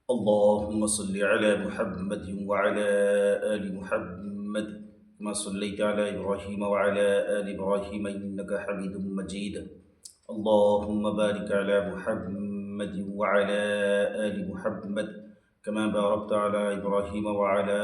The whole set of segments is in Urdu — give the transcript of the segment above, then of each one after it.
اللهم صل على محمد وعلى آل محمد كما صليت على إبراهيم وعلى آل إبراهيم إنك حميد مجيد. اللهم بارك على محمد وعلى آل محمد كما باركت على إبراهيم وعلى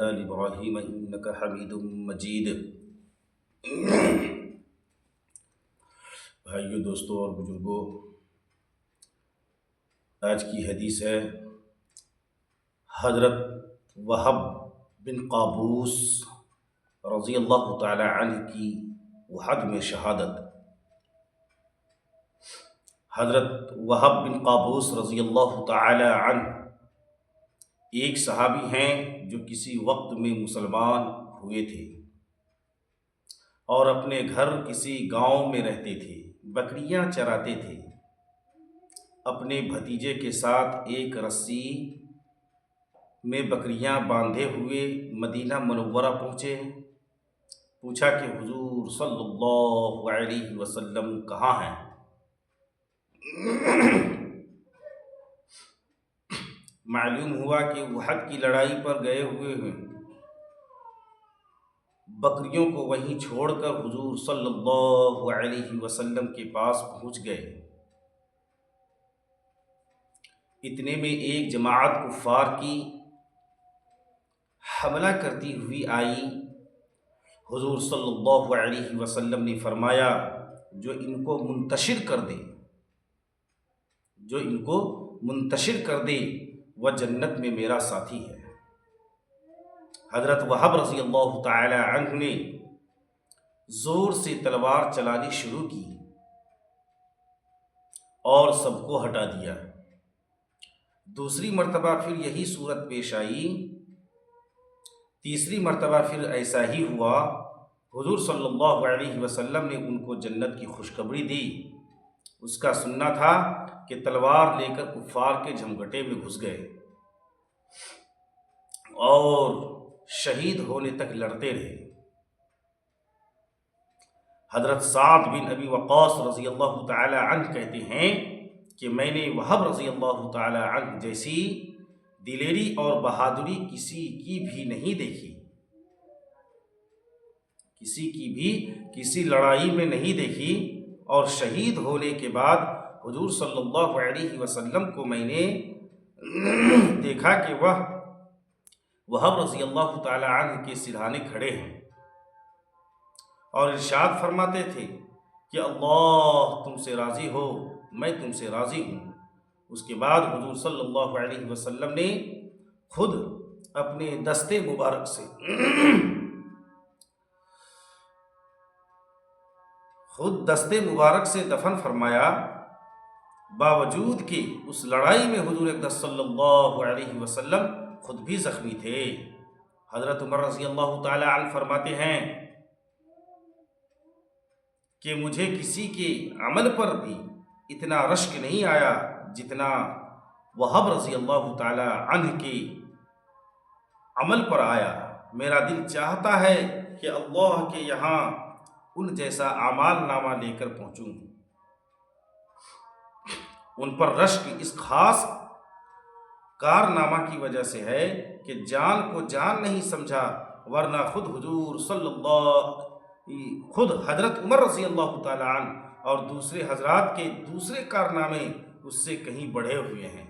آل إبراهيم إنك حميد مجيد. بھائیو، دوستوں اور بزرگوں، آج کی حدیث ہے حضرت وہب بن قابوس رضی اللہ تعالی عنہ کی وحد میں شہادت۔ حضرت وہب بن قابوس رضی اللہ تعالی عنہ ایک صحابی ہیں جو کسی وقت میں مسلمان ہوئے تھے اور اپنے گھر کسی گاؤں میں رہتے تھے، بکریاں چراتے تھے۔ اپنے بھتیجے کے ساتھ ایک رسی میں بکریاں باندھے ہوئے مدینہ منورہ پہنچے۔ پوچھا کہ حضور صلی اللہ علیہ وسلم کہاں ہیں؟ معلوم ہوا کہ احد کی لڑائی پر گئے ہوئے ہیں۔ بکریوں کو وہیں چھوڑ کر حضور صلی اللہ علیہ وسلم کے پاس پہنچ گئے۔ اتنے میں ایک جماعت کفار کی حملہ کرتی ہوئی آئی۔ حضور صلی اللہ علیہ وسلم نے فرمایا، جو ان کو منتشر کر دے، جو ان کو منتشر کر دے وہ جنت میں میرا ساتھی ہے۔ حضرت وہب رضی اللہ تعالی عنہ نے زور سے تلوار چلانی شروع کی اور سب کو ہٹا دیا۔ دوسری مرتبہ پھر یہی صورت پیش آئی، تیسری مرتبہ پھر ایسا ہی ہوا۔ حضور صلی اللہ علیہ وسلم نے ان کو جنت کی خوشخبری دی۔ اس کا سننا تھا کہ تلوار لے کر کفار کے جھمگٹے میں گھس گئے اور شہید ہونے تک لڑتے رہے۔ حضرت سعد بن ابی وقاص رضی اللہ تعالی عنہ کہتے ہیں کہ میں نے وہب رضی اللہ تعالی عنہ جیسی دلیری اور بہادری کسی کی بھی نہیں دیکھی، کسی کی بھی کسی لڑائی میں نہیں دیکھی۔ اور شہید ہونے کے بعد حضور صلی اللہ علیہ وسلم کو میں نے دیکھا کہ وہ وہب رضی اللہ تعالی عنہ کے سرہانے کھڑے ہیں اور ارشاد فرماتے تھے کہ اللہ تم سے راضی ہو، میں تم سے راضی ہوں۔ اس کے بعد حضور صلی اللہ علیہ وسلم نے خود اپنے دستے مبارک سے دفن فرمایا، باوجود کہ اس لڑائی میں حضور اقدس صلی اللہ علیہ وسلم خود بھی زخمی تھے۔ حضرت عمر رضی اللہ تعالی عنہ فرماتے ہیں کہ مجھے کسی کے عمل پر بھی اتنا رشک نہیں آیا جتنا وہب رضی اللہ تعالی عنہ کے عمل پر آیا۔ میرا دل چاہتا ہے کہ اللہ کے یہاں ان جیسا اعمال نامہ لے کر پہنچوں۔ ان پر رشک اس خاص کارنامہ کی وجہ سے ہے کہ جان کو جان نہیں سمجھا، ورنہ خود حضرت عمر رضی اللہ تعالی عنہ اور دوسرے حضرات کے دوسرے کارنامے اس سے کہیں بڑھے ہوئے ہیں۔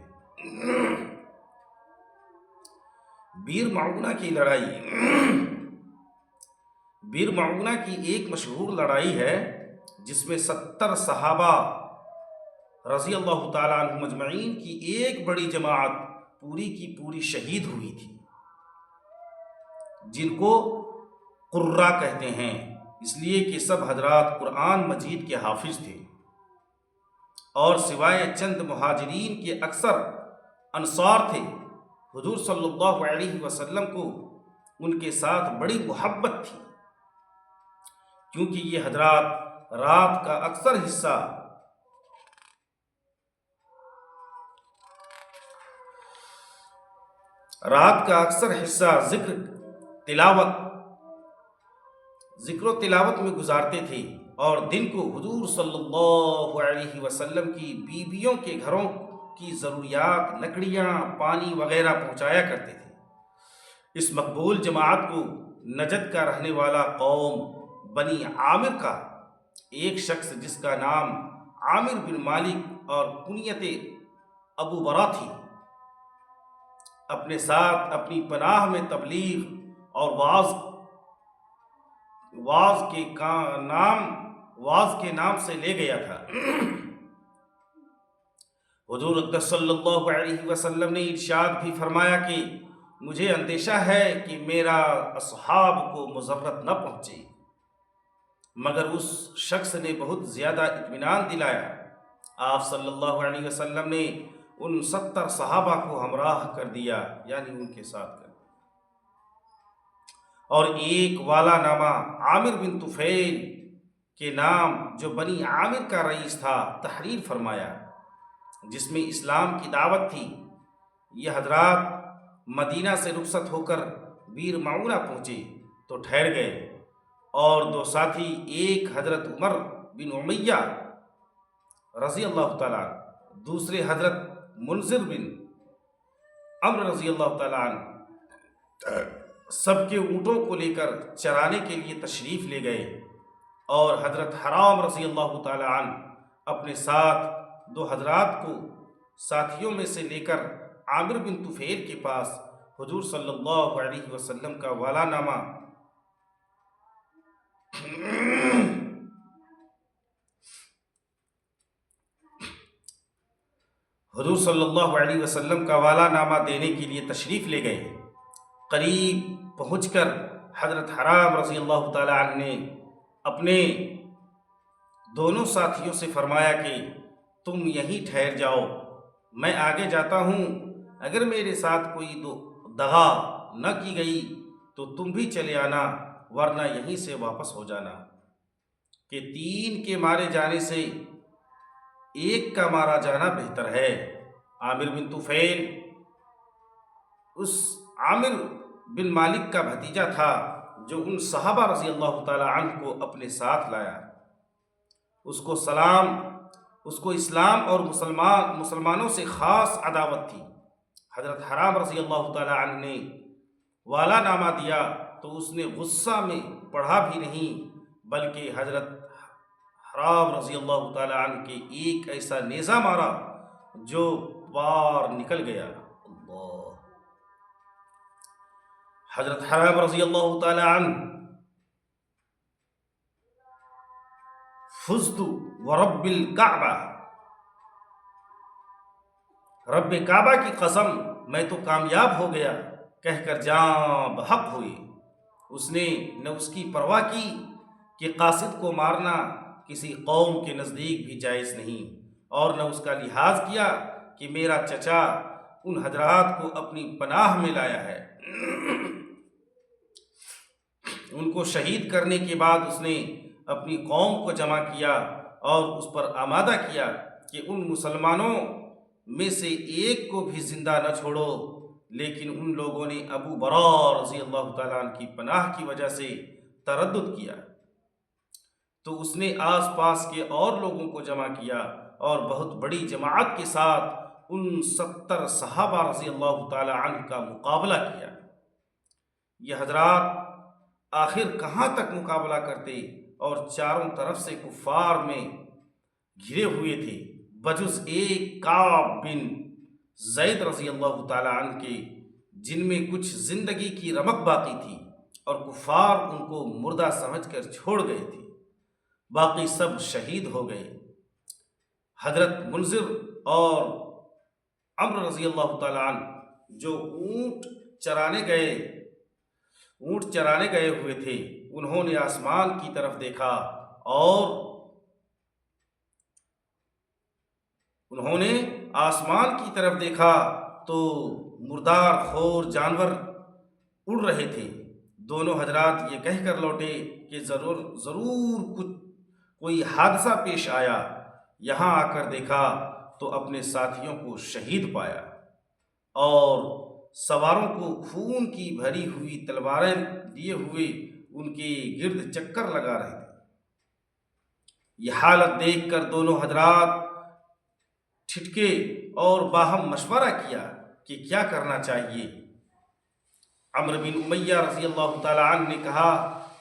بیر معونہ کی لڑائی، بیر معونہ کی ایک مشہور لڑائی ہے جس میں 70 صحابہ رضی اللہ تعالی عنہ مجمعین کی ایک بڑی جماعت پوری کی پوری شہید ہوئی تھی، جن کو قرہ کہتے ہیں، اس لیے کہ سب حضرات قرآن مجید کے حافظ تھے، اور سوائے چند مہاجرین کے اکثر انصار تھے۔ حضور صلی اللہ علیہ وسلم کو ان کے ساتھ بڑی محبت تھی، کیونکہ یہ حضرات رات کا اکثر حصہ ذکر و تلاوت میں گزارتے تھے، اور دن کو حضور صلی اللہ علیہ وسلم کی بیویوں کے گھروں کی ضروریات لکڑیاں پانی وغیرہ پہنچایا کرتے تھے۔ اس مقبول جماعت کو نجد کا رہنے والا قوم بنی عامر کا ایک شخص جس کا نام عامر بن مالک اور کنیت ابو برا تھی، اپنے ساتھ اپنی پناہ میں تبلیغ اور واز کے نام سے لے گیا تھا۔ حضور اقدس صلی اللہ علیہ وسلم نے ارشاد بھی فرمایا کہ مجھے اندیشہ ہے کہ میرا اصحاب کو مضرت نہ پہنچے، مگر اس شخص نے بہت زیادہ اطمینان دلایا۔ آپ صلی اللہ علیہ وسلم نے ان 70 صحابہ کو ہمراہ کر دیا، یعنی ان کے ساتھ کر دیا، اور ایک والا نامہ عامر بن طفیل کے نام جو بنی عامر کا رئیس تھا تحریر فرمایا، جس میں اسلام کی دعوت تھی۔ یہ حضرات مدینہ سے رخصت ہو کر بیر معونہ پہنچے تو ٹھہر گئے، اور 2 ساتھی، ایک حضرت عمر بن امیہ رضی اللہ تعالیٰ عنہ، دوسرے حضرت منذر بن عمرو رضی اللہ تعالیٰ عنہ، سب کے اونٹوں کو لے کر چرانے کے لیے تشریف لے گئے، اور حضرت حرام رضی اللہ تعالیٰ عنہ اپنے ساتھ 2 حضرات کو ساتھیوں میں سے لے کر عامر بن طفیل کے پاس حضور صلی اللہ علیہ وسلم کا والا نامہ حضور صلی اللہ علیہ وسلم کا والا نامہ دینے کے لیے تشریف لے گئے۔ قریب پہنچ کر حضرت حرام رضی اللہ تعالیٰ عنہ نے اپنے دونوں ساتھیوں سے فرمایا کہ تم یہیں ٹھہر جاؤ، میں آگے جاتا ہوں، اگر میرے ساتھ کوئی دغا نہ کی گئی تو تم بھی چلے آنا، ورنہ یہیں سے واپس ہو جانا، کہ 3 کے مارے جانے سے 1 کا مارا جانا بہتر ہے۔ عامر بن طفیل اس عامر بن مالک کا بھتیجا تھا جو ان صحابہ رضی اللہ تعالی عنہ کو اپنے ساتھ لایا۔ اس کو اسلام اور مسلمانوں سے خاص عداوت تھی۔ حضرت حرام رضی اللہ تعالی عنہ نے والا نامہ دیا تو اس نے غصہ میں پڑھا بھی نہیں، بلکہ حضرت حرام رضی اللہ تعالی عنہ کے ایک ایسا نیزہ مارا جو پار نکل گیا۔ اللہ! حضرت حرام رضی اللہ تعالی عنہ فزت ورب الکعبہ، رب کعبہ کی قسم میں تو کامیاب ہو گیا کہہ کر جاں بحق ہوئے۔ اس نے نہ اس کی پرواہ کی کہ قاصد کو مارنا کسی قوم کے نزدیک بھی جائز نہیں، اور نہ اس کا لحاظ کیا کہ میرا چچا ان حضرات کو اپنی پناہ میں لایا ہے۔ ان کو شہید کرنے کے بعد اس نے اپنی قوم کو جمع کیا اور اس پر آمادہ کیا کہ ان مسلمانوں میں سے ایک کو بھی زندہ نہ چھوڑو، لیکن ان لوگوں نے ابو برا رضی اللہ تعالیٰ عنہ کی پناہ کی وجہ سے تردد کیا، تو اس نے آس پاس کے اور لوگوں کو جمع کیا اور بہت بڑی جماعت کے ساتھ ان 70 صحابہ رضی اللہ تعالیٰ عنہ کا مقابلہ کیا۔ یہ حضرات آخر کہاں تک مقابلہ کرتے اور چاروں طرف سے کفار میں گھرے ہوئے تھے، بجز ایک کعب بن زید رضی اللہ تعالی عنہ کے، جن میں کچھ زندگی کی رمق باقی تھی، اور کفار ان کو مردہ سمجھ کر چھوڑ گئے تھے، باقی سب شہید ہو گئے۔ حضرت منذر اور عمرو رضی اللہ تعالی عنہ جو اونٹ چرانے گئے ہوئے تھے، انہوں نے آسمان کی طرف دیکھا تو مردار خور جانور اڑ رہے تھے۔ دونوں حضرات یہ کہہ کر لوٹے کہ ضرور کوئی حادثہ پیش آیا۔ یہاں آ کر دیکھا تو اپنے ساتھیوں کو شہید پایا، اور سواروں کو خون کی بھری ہوئی تلواریں لیے ہوئے ان کے گرد چکر لگا رہے تھے۔ یہ حالت دیکھ کر دونوں حضرات ٹھٹکے اور باہم مشورہ کیا کہ کیا کرنا چاہیے۔ عمرو بن امیہ رضی اللہ تعالیٰ عنہ نے کہا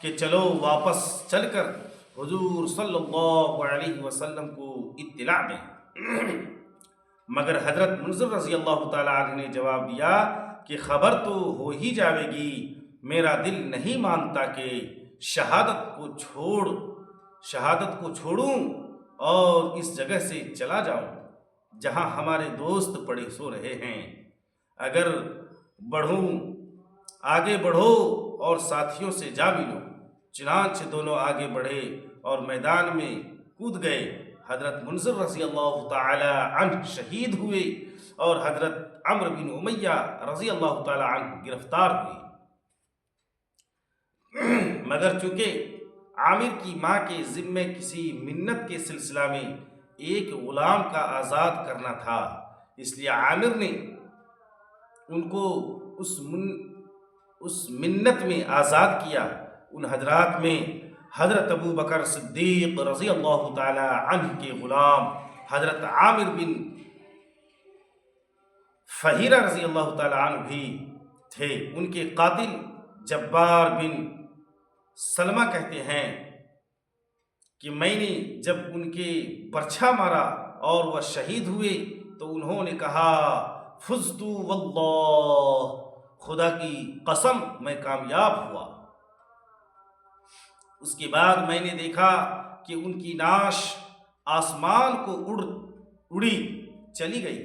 کہ چلو واپس چل کر حضور صلی اللہ علیہ وسلم کو اطلاع دیں، مگر حضرت منذر رضی اللہ تعالیٰ عنہ نے جواب دیا کہ خبر تو ہو ہی جاوے گی، میرا دل نہیں مانتا کہ شہادت کو چھوڑوں اور اس جگہ سے چلا جاؤں جہاں ہمارے دوست پڑے سو رہے ہیں۔ اگر آگے بڑھو اور ساتھیوں سے جا ملو۔ چنانچہ دونوں آگے بڑھے اور میدان میں کود گئے۔ حضرت منذر رضی اللہ تعالی عنہ شہید ہوئے اور حضرت عمرو بن امیہ رضی اللہ تعالی عنہ گرفتار ہوئے، مگر چونکہ عامر کی ماں کے ذمے کسی منت کے سلسلہ میں ایک غلام کا آزاد کرنا تھا، اس لیے عامر نے ان کو اس منت میں آزاد کیا۔ ان حضرات میں حضرت ابو بکر صدیق رضی اللہ تعالی عنہ کے غلام حضرت عامر بن فہیرہ رضی اللہ تعالی عنہ بھی تھے۔ ان کے قاتل جبار بن سلمہ کہتے ہیں کہ میں نے جب ان کے برچھا مارا اور وہ شہید ہوئے تو انہوں نے کہا فزتو واللہ، خدا کی قسم میں کامیاب ہوا۔ اس کے بعد میں نے دیکھا کہ ان کی نعش آسمان کو اڑی چلی گئی۔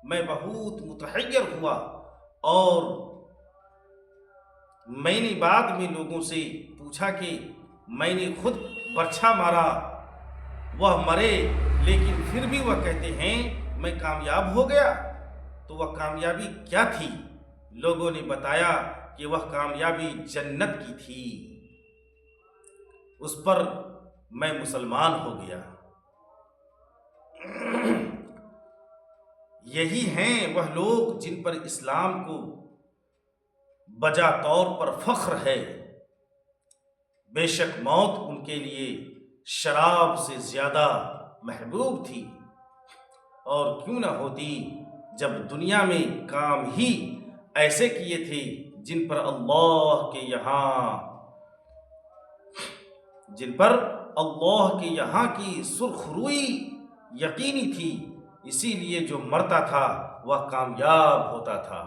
میں بہت متحیر ہوا اور میں نے بعد میں لوگوں سے پوچھا کہ میں نے خود برچھا مارا، وہ مرے لیکن پھر بھی وہ کہتے ہیں میں کامیاب ہو گیا، تو وہ کامیابی کیا تھی؟ لوگوں نے بتایا کہ وہ کامیابی جنت کی تھی، اس پر میں مسلمان ہو گیا۔ یہی ہیں وہ لوگ جن پر اسلام کو بجا طور پر فخر ہے۔ بے شک موت ان کے لیے شراب سے زیادہ محبوب تھی، اور کیوں نہ ہوتی جب دنیا میں کام ہی ایسے کیے تھے جن پر اللہ کے یہاں کی سرخ روئی یقینی تھی، اسی لیے جو مرتا تھا وہ کامیاب ہوتا تھا۔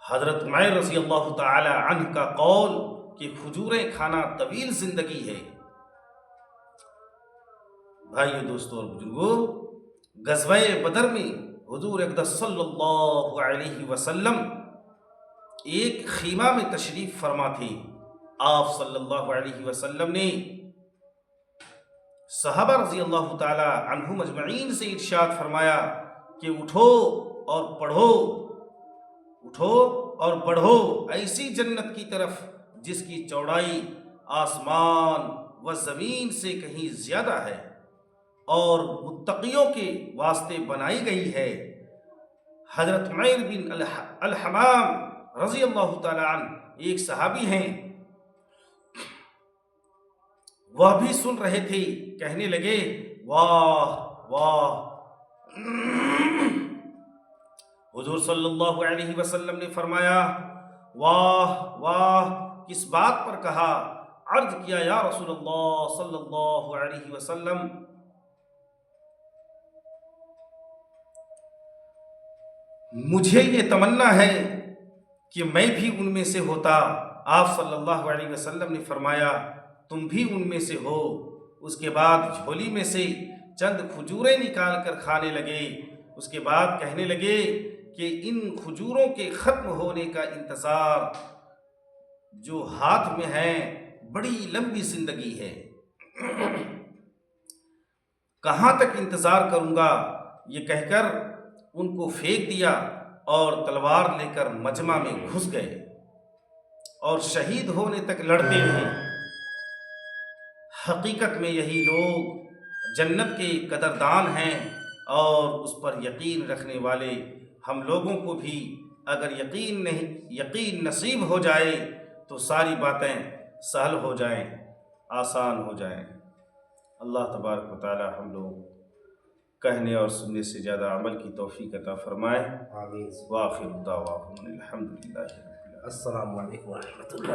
حضرت عمیر رضی اللہ تعالی عنہ کا قول کہ کھجوریں کھانا طویل زندگی ہے۔ بھائیو، دوستو اور بزرگو، غزوہ بدر میں حضور اقدس صلی اللہ علیہ وسلم ایک خیمہ میں تشریف فرما تھے۔ آپ صلی اللہ علیہ وسلم نے صحابہ رضی اللہ تعالی عنہم اجمعین سے ارشاد فرمایا کہ اٹھو اور بڑھو ایسی جنت کی طرف جس کی چوڑائی آسمان و زمین سے کہیں زیادہ ہے اور متقیوں کے واسطے بنائی گئی ہے۔ حضرت عمیر بن الحمام رضی اللہ تعالی عنہ ایک صحابی ہیں، وہ بھی سن رہے تھے، کہنے لگے واہ واہ۔ حضور صلی اللہ علیہ وسلم نے فرمایا واہ واہ کس بات پر کہا؟ عرض کیا یا رسول اللہ صلی اللہ علیہ وسلم مجھے یہ تمنا ہے کہ میں بھی ان میں سے ہوتا۔ آپ صلی اللہ علیہ وسلم نے فرمایا تم بھی ان میں سے ہو۔ اس کے بعد جھولی میں سے چند کھجوریں نکال کر کھانے لگے۔ اس کے بعد کہنے لگے کہ ان کھجوروں کے ختم ہونے کا انتظار جو ہاتھ میں ہے بڑی لمبی زندگی ہے، کہاں تک انتظار کروں گا؟ یہ کہہ کر ان کو پھینک دیا اور تلوار لے کر مجمع میں گھس گئے اور شہید ہونے تک لڑتے رہے۔ حقیقت میں یہی لوگ جنت کے قدردان ہیں، اور اس پر یقین رکھنے والے ہم لوگوں کو بھی اگر یقین نصیب ہو جائے تو ساری باتیں سہل ہو جائیں، آسان ہو جائیں۔ اللہ تبارک و تعالی ہم لوگ کہنے اور سننے سے زیادہ عمل کی توفیق عطا فرمائے. آمین. وآخر دعواہم الحمدللہ رب العالمین. السلام علیکم ورحمۃ اللہ.